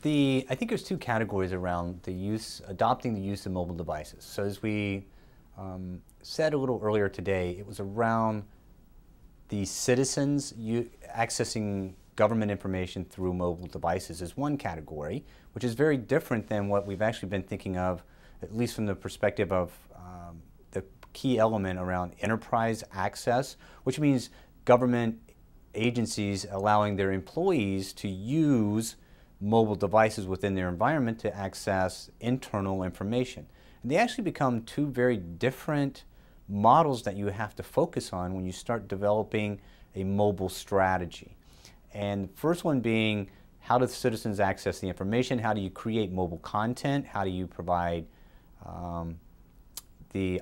I think there's two categories around adopting the use of mobile devices. So as we said a little earlier today, it was around the citizens accessing government information through mobile devices is one category, which is very different than what we've actually been thinking of, at least from the perspective of the key element around enterprise access, which means government agencies allowing their employees to use mobile devices within their environment to access internal information. And they actually become two very different models that you have to focus on when you start developing a mobile strategy. And the first one being, how do citizens access the information? How do you create mobile content? How do you provide the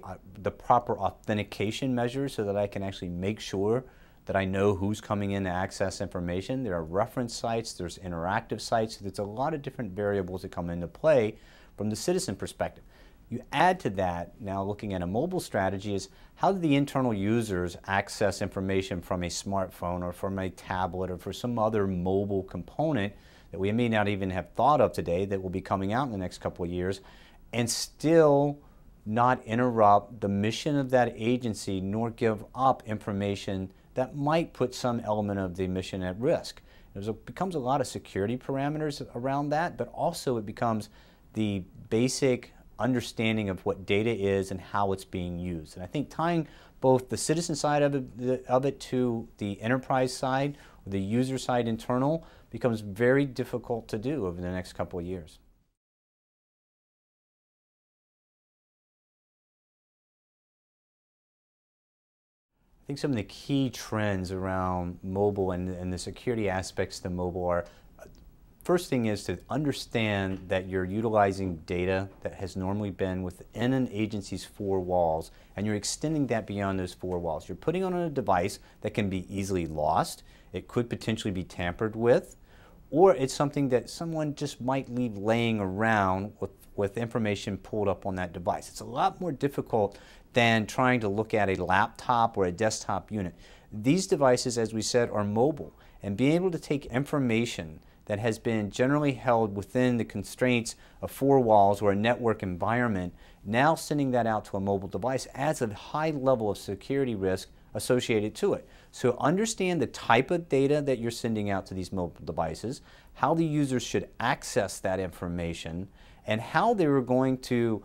proper authentication measures so that I can actually make sure that I know who's coming in to access information? There are reference sites, there's interactive sites, there's a lot of different variables that come into play from the citizen perspective. You add to that, now looking at a mobile strategy, is how do the internal users access information from a smartphone or from a tablet or for some other mobile component that we may not even have thought of today that will be coming out in the next couple of years, and still not interrupt the mission of that agency nor give up information that might put some element of the mission at risk. It becomes a lot of security parameters around that, but also it becomes the basic understanding of what data is and how it's being used. And I think tying both the citizen side of it to the enterprise side, or the user side internal, becomes very difficult to do over the next couple of years. I think some of the key trends around mobile and the security aspects to mobile are, first thing is to understand that you're utilizing data that has normally been within an agency's four walls, and you're extending that beyond those four walls. You're putting on a device that can be easily lost, it could potentially be tampered with, or it's something that someone just might leave laying around with information pulled up on that device. It's a lot more difficult than trying to look at a laptop or a desktop unit. These devices, as we said, are mobile, and being able to take information that has been generally held within the constraints of four walls or a network environment, now sending that out to a mobile device adds a high level of security risk associated to it. So understand the type of data that you're sending out to these mobile devices, how the users should access that information, and how they are going to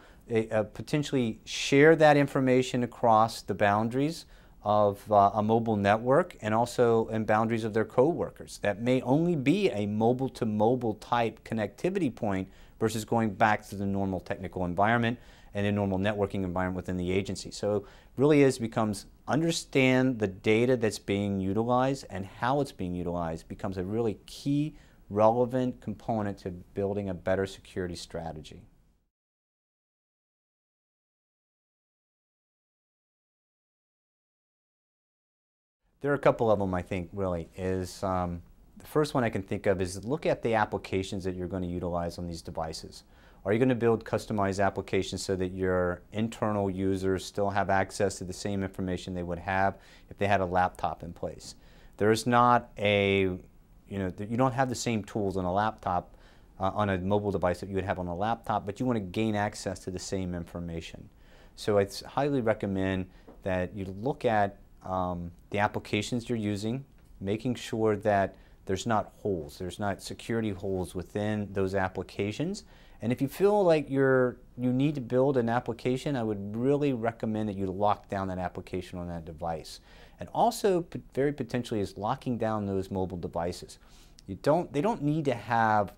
potentially share that information across the boundaries of a mobile network, and also in boundaries of their co-workers. That may only be a mobile-to-mobile type connectivity point versus going back to the normal technical environment and the normal networking environment within the agency. So really becomes understand the data that's being utilized and how it's being utilized becomes a really key, relevant component to building a better security strategy. There are a couple of them, I think, really. The first one I can think of is look at the applications that you're going to utilize on these devices. Are you going to build customized applications so that your internal users still have access to the same information they would have if they had a laptop in place? There's not you don't have the same tools on a laptop, on a mobile device that you would have on a laptop, but you want to gain access to the same information. So I highly recommend that you look at the applications you're using, making sure that there's not holes, there's not security holes within those applications. And if you feel like you need to build an application, I would really recommend that you lock down that application on that device. And also, very potentially, is locking down those mobile devices. They don't need to have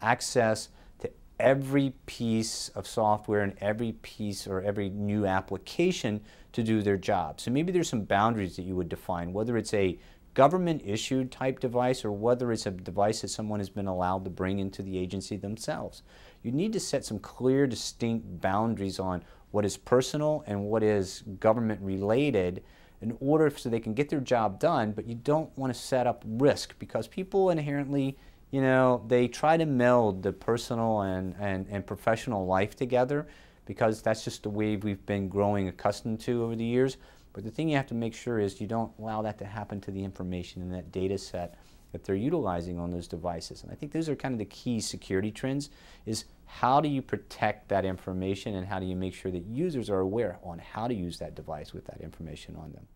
access to every piece of software and every piece or every new application to do their job. So maybe there's some boundaries that you would define, whether it's a government issued type device or whether it's a device that someone has been allowed to bring into the agency themselves. You need to set some clear, distinct boundaries on what is personal and what is government related in order so they can get their job done, but you don't want to set up risk, because people inherently, they try to meld the personal and professional life together, because that's just the way we've been growing accustomed to over the years. But the thing you have to make sure is you don't allow that to happen to the information in that data set that they're utilizing on those devices. And I think those are kind of the key security trends, is how do you protect that information and how do you make sure that users are aware on how to use that device with that information on them.